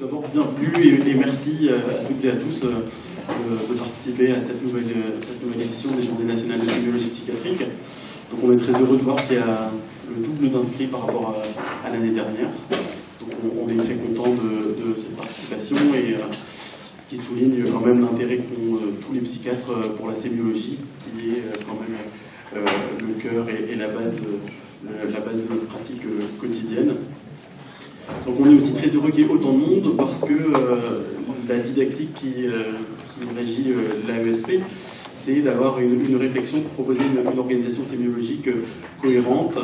D'abord, bienvenue et merci à toutes et à tous de participer à cette nouvelle édition des Journées nationales de sémiologie psychiatrique. Donc on est très heureux de voir qu'il y a le double d'inscrits par rapport à l'année dernière. Donc on est très content de cette participation et ce qui souligne quand même l'intérêt qu'ont tous les psychiatres pour la sémiologie, qui est quand même le cœur et la base de notre pratique quotidienne. Donc on est aussi très heureux qu'il y ait autant de monde parce que la didactique qui régit l'AESP, c'est d'avoir une réflexion pour proposer une organisation sémiologique cohérente,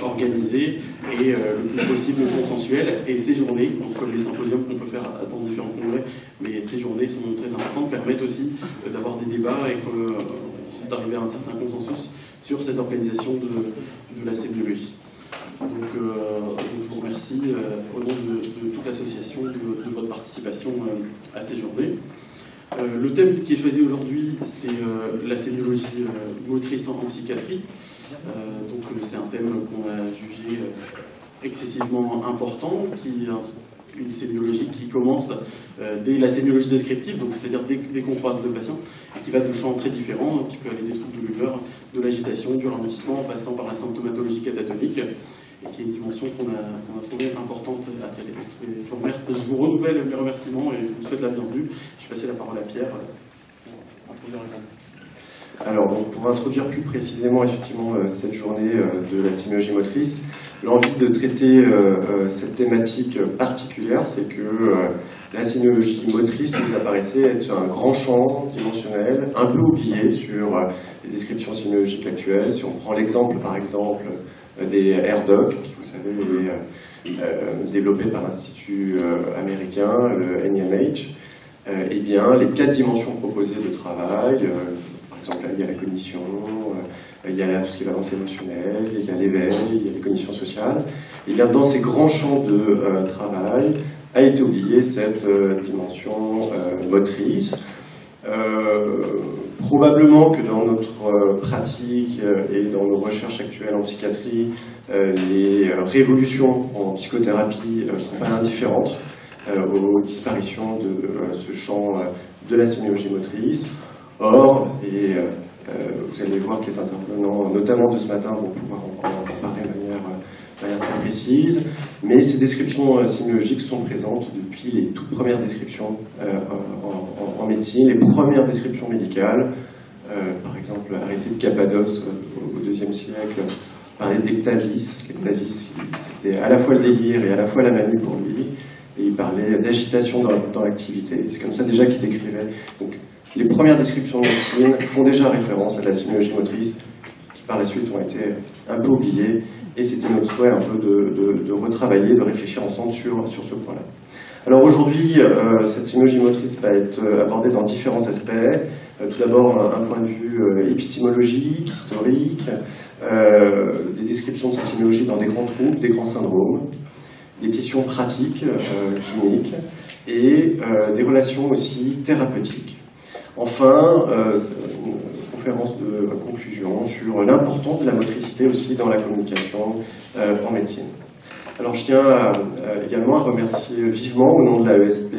organisée et le plus possible consensuelle. Et ces journées, comme les symposiums qu'on peut faire dans différents congrès, mais ces journées sont très importantes, permettent aussi d'avoir des débats et d'arriver à un certain consensus sur cette organisation de la sémiologie. Donc, je vous remercie au nom de toute l'association de votre participation à ces journées. Le thème qui est choisi aujourd'hui, c'est la sémiologie motrice en psychiatrie. Donc, c'est un thème qu'on a jugé excessivement important, une sémiologie qui commence dès la sémiologie descriptive, donc c'est-à-dire dès qu'on croise le patient, et qui va de champs très différents, qui peut aller des troubles de l'humeur, de l'agitation, du ralentissement, en passant par la symptomatologie catatonique, et qui est une dimension qu'on a trouvée importante à traiter. Je vous renouvelle mes remerciements et je vous souhaite la bienvenue. Je vais passer la parole à Pierre pour introduire les gens. Alors, donc, pour introduire plus précisément effectivement cette journée de la sémiologie motrice, l'envie de traiter cette thématique particulière, c'est que la sémiologie motrice nous apparaissait être un grand champ dimensionnel, un peu oublié sur les descriptions sémiologiques actuelles. Si on prend l'exemple, par exemple, des RDoC, qui, vous savez, est développé par l'Institut américain, le NIMH, eh bien, les 4 dimensions proposées de travail, par exemple, là, il y a la cognition, il y a tout ce qui est balance émotionnelle, il y a l'éveil, il y a les cognitions sociales. Et bien, dans ces grands champs de travail, a été oubliée cette dimension motrice. Probablement que dans notre pratique et dans nos recherches actuelles en psychiatrie, les révolutions en psychothérapie ne sont pas indifférentes aux disparitions de ce champ de la sémiologie motrice. Or, vous allez voir que les intervenants, notamment de ce matin, vont pouvoir en parler de manière très précise, mais ces descriptions sémiologiques sont présentes depuis les toutes premières descriptions en médecine, les premières descriptions médicales. Par exemple, l'arrêté de Cappadoce au IIe siècle parlait d'ectasis. L'ectasis, c'était à la fois le délire et à la fois la manie pour lui, et il parlait d'agitation dans l'activité. C'est comme ça déjà qu'il décrivait. Donc, les premières descriptions de médecine font déjà référence à la sémiologie motrice, qui par la suite ont été un peu oubliées, et c'était notre souhait un peu de retravailler, de réfléchir ensemble sur ce point-là. Alors aujourd'hui, cette sémiologie motrice va être abordée dans différents aspects. Tout d'abord, un point de vue épistémologique, historique, des descriptions de cette sémiologie dans des grands troubles, des grands syndromes, des questions pratiques, cliniques, et des relations aussi thérapeutiques. Enfin, une conférence de conclusion sur l'importance de la motricité aussi dans la communication en médecine. Alors je tiens également à remercier vivement au nom de l'AESP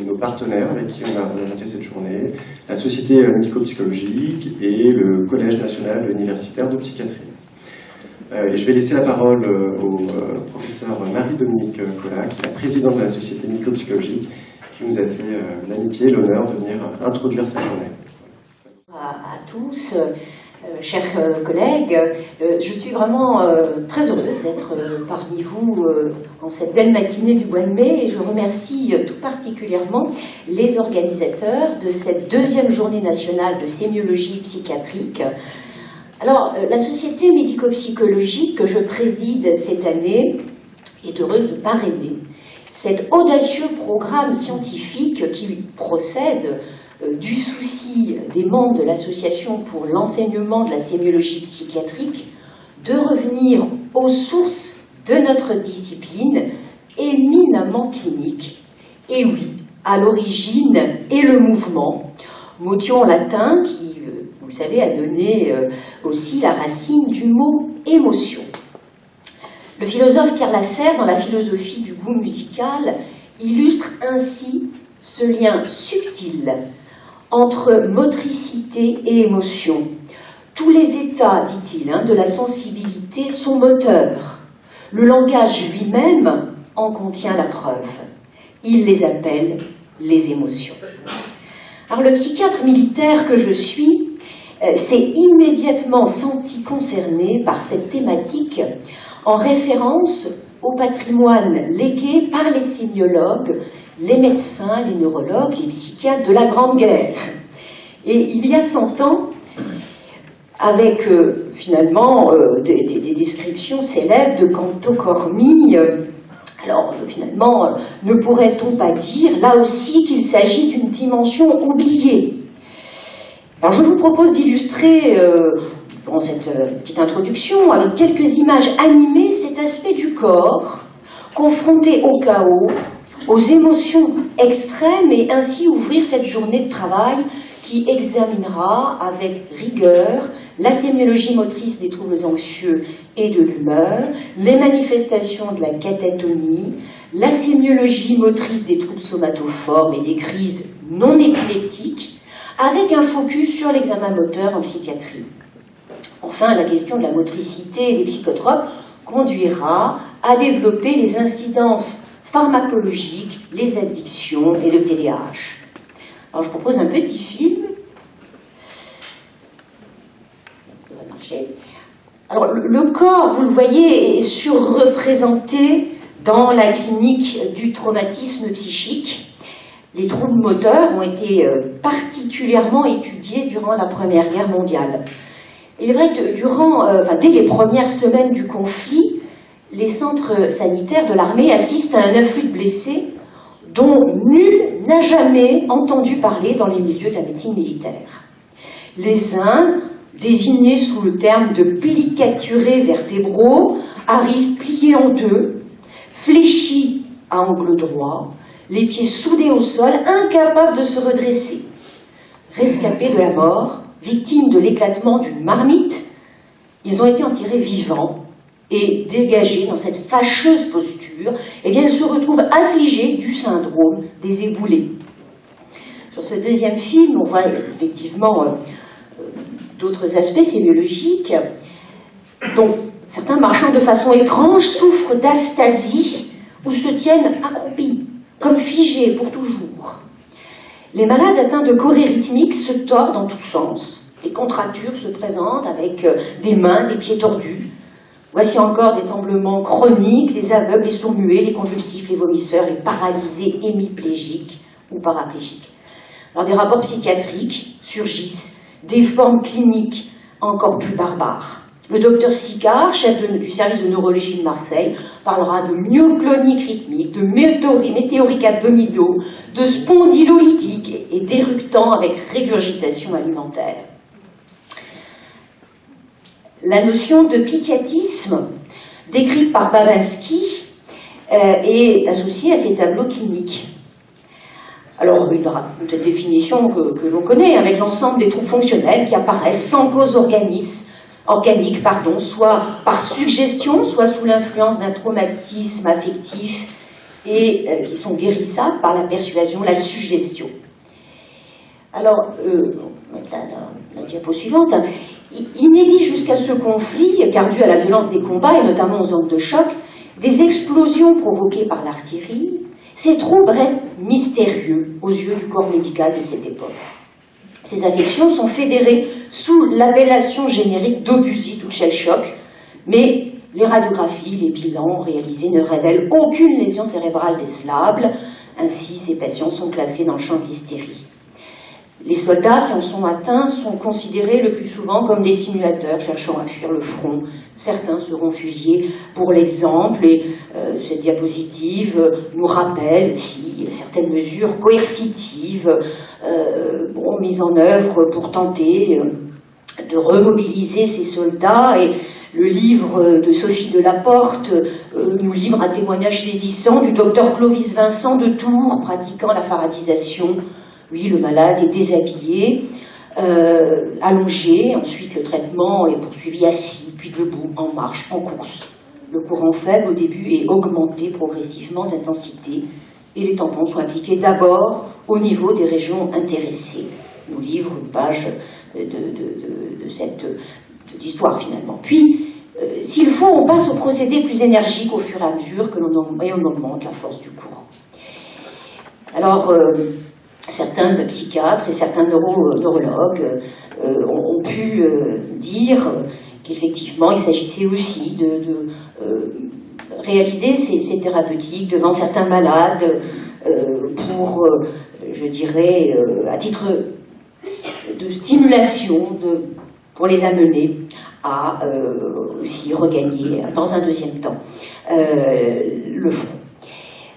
nos partenaires avec qui on a monté cette journée, la Société médico-psychologique et le Collège national universitaire de psychiatrie. Et je vais laisser la parole au professeur Marie-Dominique Collac, la présidente de la Société médico-psychologique, qui nous a fait l'amitié et l'honneur de venir introduire cette journée. À tous, chers collègues, je suis vraiment très heureuse d'être parmi vous en cette belle matinée du mois de mai et je remercie tout particulièrement les organisateurs de cette deuxième journée nationale de sémiologie psychiatrique. Alors, la Société médico-psychologique que je préside cette année est heureuse de parrainer cet audacieux programme scientifique qui procède du souci des membres de l'Association pour l'enseignement de la sémiologie psychiatrique de revenir aux sources de notre discipline éminemment clinique. Et oui, à l'origine et le mouvement, motion latin qui, vous le savez, a donné aussi la racine du mot émotion. Le philosophe Pierre Lasserre, dans la philosophie du goût musical, illustre ainsi ce lien subtil entre motricité et émotion. Tous les états, dit-il, de la sensibilité sont moteurs. Le langage lui-même en contient la preuve. Il les appelle les émotions. Alors le psychiatre militaire que je suis s'est immédiatement senti concerné par cette thématique en référence au patrimoine légué par les sémiologues, les médecins, les neurologues, les psychiatres de la Grande Guerre. Et il y a 100 ans, avec finalement des descriptions célèbres de Canto Cormi, alors finalement, ne pourrait-on pas dire là aussi qu'il s'agit d'une dimension oubliée? Alors je vous propose d'illustrer dans cette petite introduction avec quelques images animées cet aspect du corps confronté au chaos, aux émotions extrêmes et ainsi ouvrir cette journée de travail qui examinera avec rigueur la sémiologie motrice des troubles anxieux et de l'humeur, les manifestations de la catatonie, la sémiologie motrice des troubles somatoformes et des crises non épileptiques, avec un focus sur l'examen moteur en psychiatrie. Enfin, la question de la motricité des psychotropes conduira à développer les incidences pharmacologiques, les addictions et le TDAH. Alors je propose un petit film. Ça va marcher. Alors le corps, vous le voyez, est surreprésenté dans la clinique du traumatisme psychique. Les troubles moteurs ont été particulièrement étudiés durant la Première Guerre mondiale. Il est vrai que dès les premières semaines du conflit, les centres sanitaires de l'armée assistent à un afflux de blessés dont nul n'a jamais entendu parler dans les milieux de la médecine militaire. Les uns, désignés sous le terme de plicaturés vertébraux, arrivent pliés en deux, fléchis à angle droit, les pieds soudés au sol, incapables de se redresser. Rescapés de la mort, victimes de l'éclatement d'une marmite, ils ont été enterrés vivants et dégagés dans cette fâcheuse posture, eh bien, ils se retrouvent affligés du syndrome des éboulés. Sur ce deuxième film, on voit effectivement d'autres aspects sémiologiques. Donc, certains marchant de façon étrange souffrent d'astasie ou se tiennent accroupis, comme figés pour toujours. Les malades atteints de chorée rythmique se tordent dans tous sens. Les contractures se présentent avec des mains, des pieds tordus. Voici encore des tremblements chroniques, les aveugles, les sourds-muets, les convulsifs, les vomisseurs, les paralysés hémiplégiques ou paraplégiques. Alors des rapports psychiatriques surgissent, des formes cliniques encore plus barbares. Le docteur Sicard, chef du service de neurologie de Marseille, parlera de myoclonique rythmique, de météoriques abdominaux, de spondylolytiques et d'éructants avec régurgitation alimentaire. La notion de piquiatisme, décrite par Babinski, est associée à ces tableaux cliniques. Alors, il y aura cette définition que l'on connaît, avec l'ensemble des troubles fonctionnels qui apparaissent sans cause organique, soit par suggestion, soit sous l'influence d'un traumatisme affectif, et qui sont guérissables par la persuasion, la suggestion. Alors, on va mettre la diapo suivante. Inédit jusqu'à ce conflit, car dû à la violence des combats, et notamment aux ondes de choc, des explosions provoquées par l'artillerie, ces troubles restent mystérieux aux yeux du corps médical de cette époque. Ces affections sont fédérées sous l'appellation générique d'obusite ou de shell shock, mais les radiographies, les bilans réalisés ne révèlent aucune lésion cérébrale décelable. Ainsi, ces patients sont classés dans le champ d'hystérie. Les soldats qui en sont atteints sont considérés le plus souvent comme des simulateurs cherchant à fuir le front. Certains seront fusillés pour l'exemple, et cette diapositive nous rappelle aussi certaines mesures coercitives mises en œuvre pour tenter de remobiliser ces soldats. Et le livre de Sophie Delaporte nous livre un témoignage saisissant du docteur Clovis Vincent de Tours pratiquant la faradisation. Lui, le malade, est déshabillé, allongé. Ensuite, le traitement est poursuivi assis, puis debout, en marche, en course. Le courant faible au début est augmenté progressivement d'intensité. et les tampons sont appliqués d'abord au niveau des régions intéressées. Nous livre une page de cette histoire finalement. Puis, s'il faut, on passe au procédé plus énergique au fur et à mesure que l'on augmente la force du courant. Alors, certains psychiatres et certains neurologues ont pu dire qu'effectivement, il s'agissait aussi de réaliser ces thérapeutiques devant certains malades pour, je dirais, à titre de stimulation, pour les amener à aussi regagner, dans un deuxième temps, le front.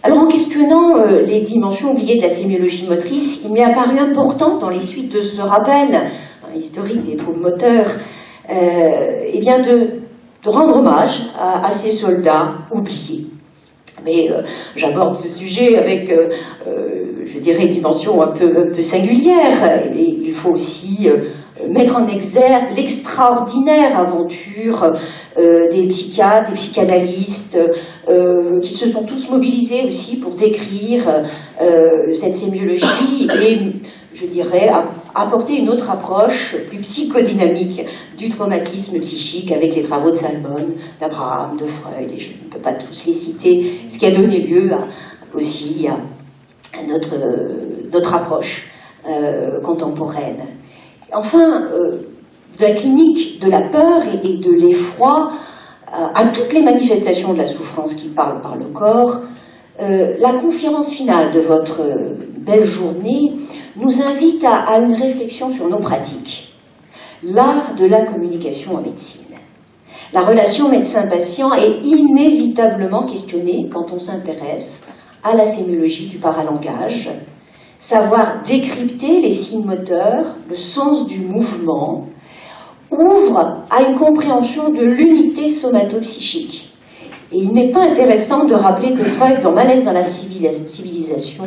Alors, en questionnant les dimensions oubliées de la sémiologie motrice, il m'est apparu important, dans les suites de ce rappel historique des troubles moteurs, eh bien de rendre hommage à ces soldats oubliés. Mais j'aborde ce sujet avec, je dirais, une dimension un peu singulière. Et il faut aussi mettre en exergue l'extraordinaire aventure des psychiatres, des psychanalystes, qui se sont tous mobilisés aussi pour décrire cette sémiologie et, je dirais, apporter une autre approche plus psychodynamique du traumatisme psychique avec les travaux de Salmon, d'Abraham, de Freud, et je ne peux pas tous les citer, ce qui a donné lieu aussi à notre approche contemporaine. Enfin, de la clinique de la peur et de l'effroi à toutes les manifestations de la souffrance qui parlent par le corps, la conférence finale de votre belle journée nous invite à une réflexion sur nos pratiques. L'art de la communication en médecine. La relation médecin-patient est inévitablement questionnée quand on s'intéresse à la sémiologie du paralangage. Savoir décrypter les signes moteurs, le sens du mouvement, ouvre à une compréhension de l'unité somatopsychique. Et il n'est pas intéressant de rappeler que Freud, dans Malaise dans la civilisation,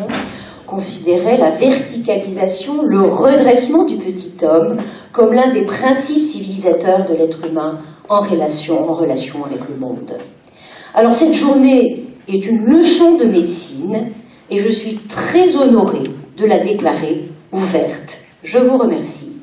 considérait la verticalisation, le redressement du petit homme, comme l'un des principes civilisateurs de l'être humain en relation avec le monde. Alors cette journée est une leçon de médecine et je suis très honorée de la déclarer ouverte. Je vous remercie.